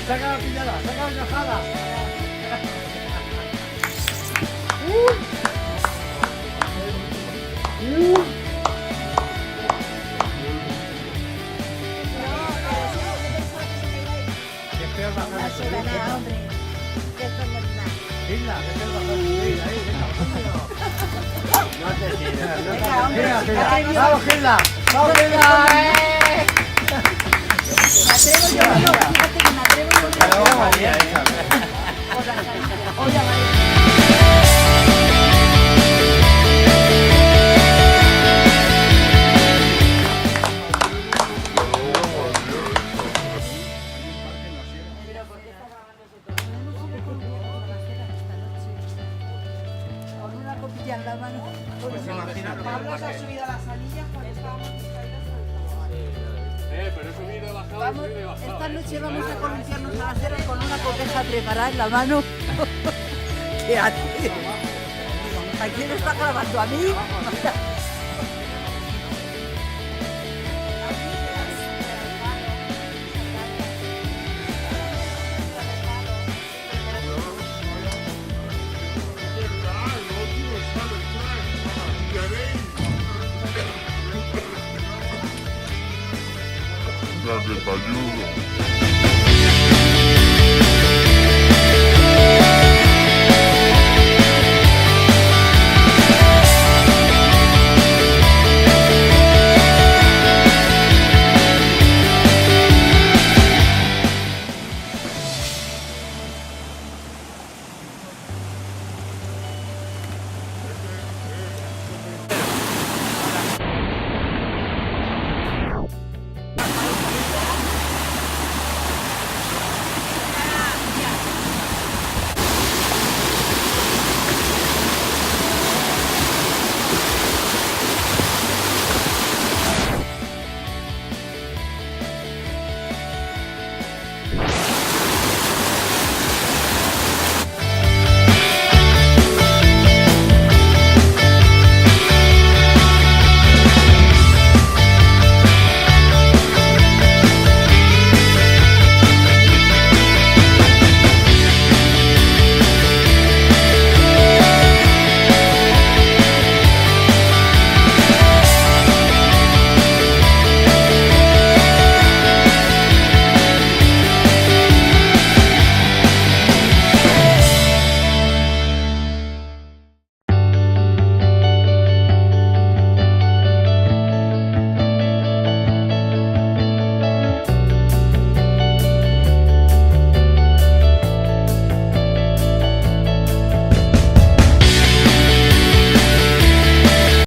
Saca la piñada, saca la cajada. Qué feo bajar el subir, venga. hombre. Que eso no es nada. Isla, qué feo bajar el subir, ahí, venga, vámonos. No te tires, no te Venga, hombre, tires. Venga, ahí Gilda. va. Vamos, Gilda. Vamos, Gilda. Me atrevo yo, no, fíjate que me atrevo yo. Pero María, esa. Oye, María. Con una copilla en la mano. Pues imagínate. Pablo se ha subido a las anillas porque estábamos distraídos. Pero he subido y bajado, he Vamos, subido y bajado. esta noche vamos a columpiarnos a la acera con una coqueja preparada en la mano. ¿Qué hace? ¿A quién está grabando? ¿A mí? La de Payudo.